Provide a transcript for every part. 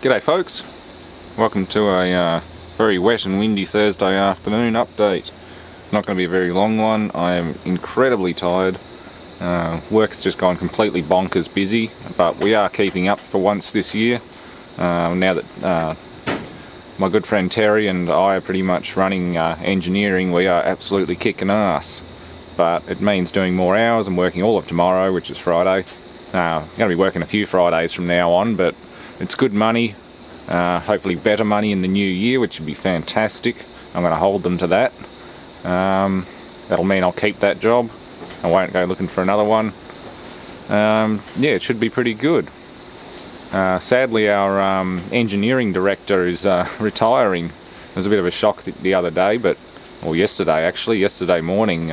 G'day folks, welcome to a very wet and windy Thursday afternoon update. Not going to be a very long one. I am incredibly tired. Work's just gone completely bonkers busy, but we are keeping up for once this year. Now that my good friend Terry and I are pretty much running engineering, we are absolutely kicking ass. But it means doing more hours and working all of tomorrow, which is Friday. I'm going to be working a few Fridays from now on, but it's good money, hopefully better money in the new year, which would be fantastic. I'm going to hold them to that. That'll mean I'll keep that job. I won't go looking for another one. Yeah, it should be pretty good. Sadly, our engineering director is retiring. It was a bit of a shock the other day, or yesterday actually. Yesterday morning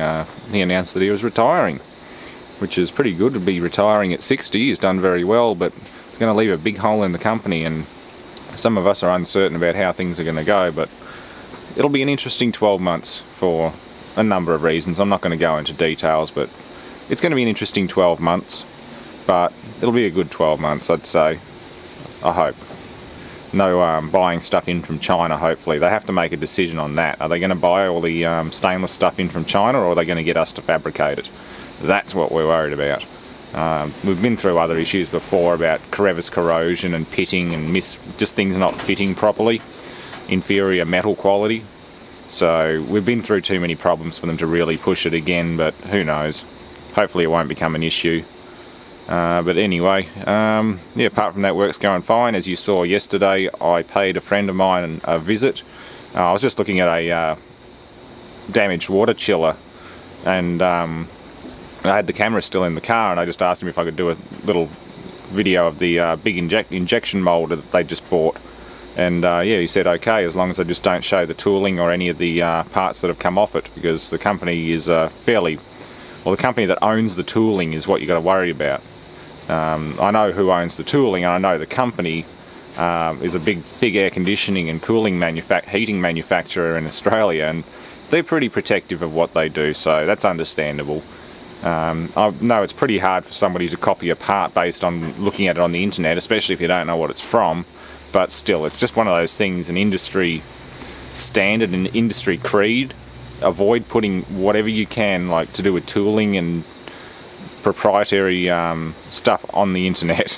he announced that he was retiring, which is pretty good to be retiring at 60. He's done very well, but it's going to leave a big hole in the company, and some of us are uncertain about how things are going to go, but it'll be an interesting 12 months for a number of reasons. I'm not going to go into details, but it's going to be an interesting 12 months, but it'll be a good 12 months, I'd say. I hope. No buying stuff in from China, hopefully. They have to make a decision on that. Are they going to buy all the stainless stuff in from China, or are they going to get us to fabricate it? That's what we're worried about. We've been through other issues before about crevice corrosion and pitting and just things not fitting properly, inferior metal quality. So we've been through too many problems for them to really push it again, but who knows. Hopefully it won't become an issue. But anyway, yeah, apart from that, work's going fine. As you saw yesterday, I paid a friend of mine a visit. I was just looking at a damaged water chiller, and I had the camera still in the car, and I just asked him if I could do a little video of the big injection moulder that they just bought. And yeah, he said okay, as long as I just don't show the tooling or any of the parts that have come off it, because the company is the company that owns the tooling is what you got to worry about. I know who owns the tooling, and I know the company is a big air conditioning and cooling heating manufacturer in Australia, and they're pretty protective of what they do, so that's understandable. I know it's pretty hard for somebody to copy a part based on looking at it on the internet, especially if you don't know what it's from, but still, it's just one of those things, an industry standard, an industry creed. Avoid putting whatever you can, like to do with tooling and proprietary stuff on the internet.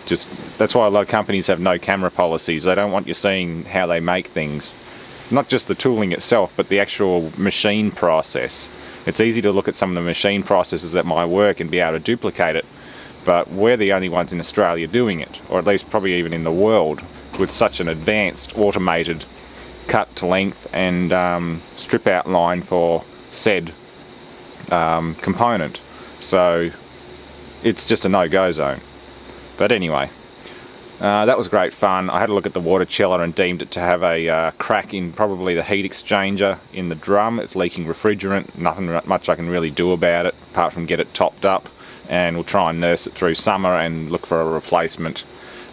That's why a lot of companies have no camera policies. They don't want you seeing how they make things. Not just the tooling itself, but the actual machine process. It's easy to look at some of the machine processes at my work and be able to duplicate it, but we're the only ones in Australia doing it, or at least probably even in the world, with such an advanced automated cut to length and strip out line for said component. So it's just a no-go zone. But anyway, that was great fun. I had a look at the water chiller and deemed it to have a crack in probably the heat exchanger in the drum. It's leaking refrigerant. Nothing much I can really do about it apart from get it topped up, and we'll try and nurse it through summer and look for a replacement.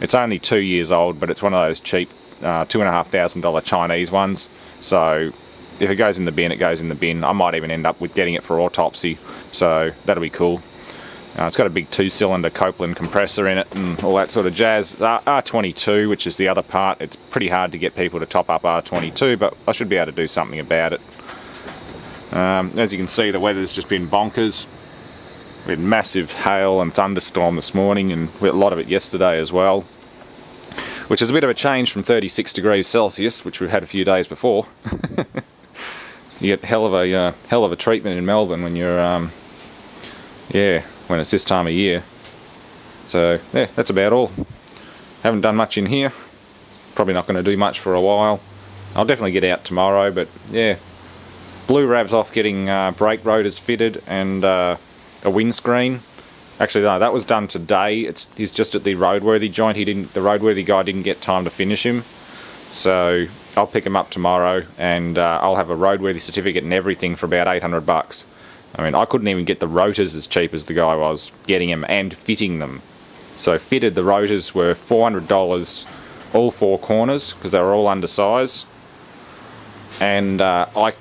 It's only 2 years old, but it's one of those cheap $2,500 Chinese ones, so if it goes in the bin, it goes in the bin. I might even end up with getting it for autopsy, so that'll be cool. It's got a big 2-cylinder Copeland compressor in it and all that sort of jazz. R22, which is the other part. It's pretty hard to get people to top up R22, but I should be able to do something about it. As you can see, the weather's just been bonkers. We had massive hail and thunderstorm this morning, and we had a lot of it yesterday as well, which is a bit of a change from 36 degrees Celsius, which we've had a few days before. You get hell of a treatment in Melbourne when you're yeah, when it's this time of year. So yeah, that's about all. Haven't done much in here. Probably not going to do much for a while. I'll definitely get out tomorrow, but yeah. Blue Rav's off getting brake rotors fitted and a windscreen. Actually, no, that was done today. He's just at the roadworthy joint. The roadworthy guy didn't get time to finish him, so I'll pick him up tomorrow, and I'll have a roadworthy certificate and everything for about 800 bucks. I mean, I couldn't even get the rotors as cheap as the guy was getting them and fitting them. So fitted, the rotors were $400, all 4 corners, because they were all undersized. And I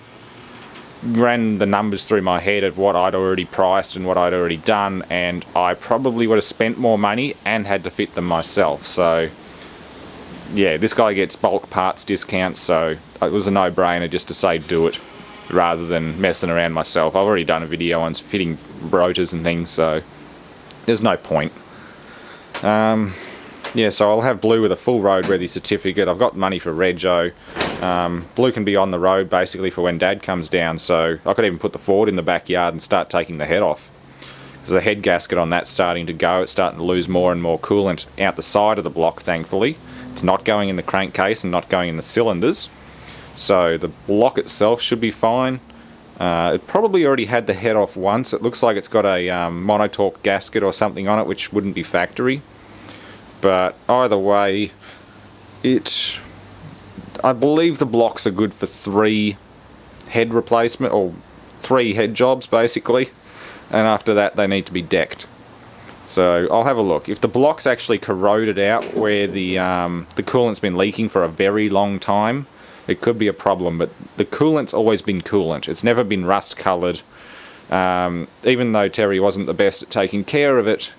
ran the numbers through my head of what I'd already priced and what I'd already done, and I probably would have spent more money and had to fit them myself. So yeah, this guy gets bulk parts discounts, so it was a no-brainer just to say do it rather than messing around myself. I've already done a video on fitting rotors and things, so there's no point. Yeah, so I'll have blue with a full roadworthy certificate. I've got money for rego. Blue can be on the road basically for when Dad comes down, so I could even put the Ford in the backyard and start taking the head off. Because the head gasket on that's starting to go. It's starting to lose more and more coolant out the side of the block, thankfully. It's not going in the crankcase and not going in the cylinders. So the block itself should be fine. It probably already had the head off once. It looks like it's got a monotorque gasket or something on it, which wouldn't be factory. But either way, I believe the blocks are good for 3 head replacement, or 3 head jobs basically, and after that they need to be decked. So I'll have a look. If the block's actually corroded out where the coolant's been leaking for a very long time, it could be a problem, but the coolant's always been coolant. It's never been rust coloured. Even though Terry wasn't the best at taking care of it,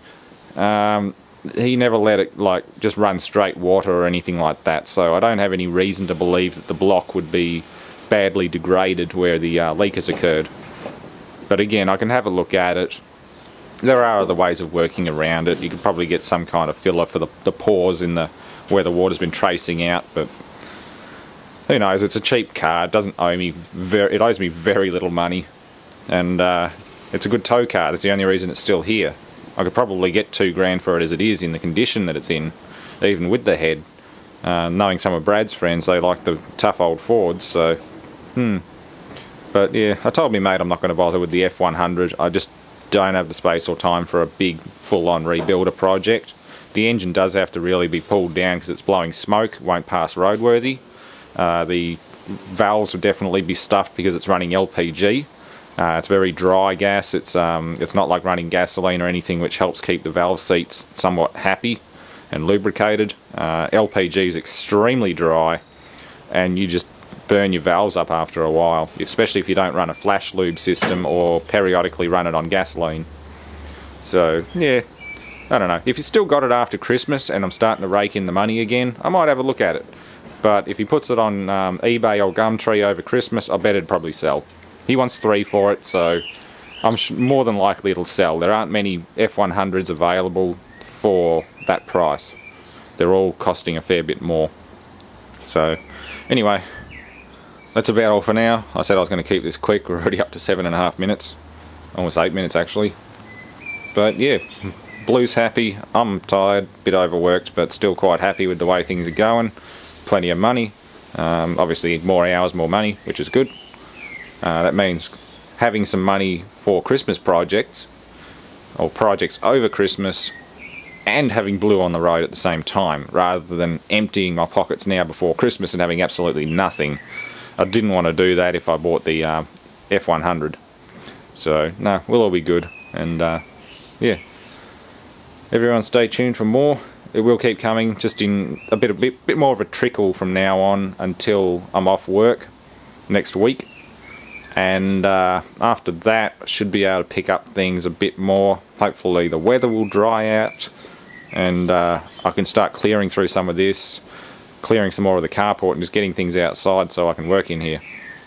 he never let it like just run straight water or anything like that, so I don't have any reason to believe that the block would be badly degraded where the leak has occurred. But again, I can have a look at it. There are other ways of working around it. You could probably get some kind of filler for the pores in where the water's been tracing out, but who knows? It's a cheap car. It doesn't owe me it owes me very little money, and it's a good tow car. That's the only reason it's still here. I could probably get $2 grand for it as it is in the condition that it's in, even with the head. Knowing some of Brad's friends, they like the tough old Fords, so But yeah, I told me mate I'm not going to bother with the F100. I just don't have the space or time for a big full-on rebuilder project. The engine does have to really be pulled down because it's blowing smoke, won't pass roadworthy. The valves will definitely be stuffed because it's running LPG. It's very dry gas. It's not like running gasoline or anything, which helps keep the valve seats somewhat happy and lubricated. LPG is extremely dry, and you just burn your valves up after a while, especially if you don't run a flash lube system or periodically run it on gasoline. So yeah, I don't know. If you still got it after Christmas and I'm starting to rake in the money again, I might have a look at it. But if he puts it on eBay or Gumtree over Christmas, I bet it'd probably sell. He wants 3 for it, so I'm more than likely it'll sell. There aren't many F100s available for that price. They're all costing a fair bit more. So anyway, that's about all for now. I said I was going to keep this quick. We're already up to 7.5 minutes. Almost 8 minutes actually. But yeah, Blue's happy. I'm tired, bit overworked, but still quite happy with the way things are going. Plenty of money. Obviously more hours, more money, which is good. That means having some money for Christmas projects, or projects over Christmas, and having Blue on the road at the same time, rather than emptying my pockets now before Christmas and having absolutely nothing. I didn't want to do that if I bought the F100. So, no, we'll all be good. And, yeah. Everyone stay tuned for more. It will keep coming, just in a bit more of a trickle from now on until I'm off work next week. And after that, I should be able to pick up things a bit more. Hopefully the weather will dry out, and I can start clearing through some of this, clearing some more of the carport and just getting things outside so I can work in here.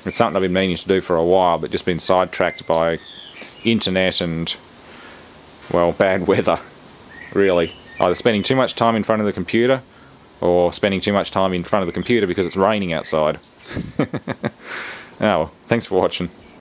It's something I've been meaning to do for a while, but just been sidetracked by internet and, well, bad weather, really. Either spending too much time in front of the computer, or spending too much time in front of the computer because it's raining outside. Oh well, thanks for watching.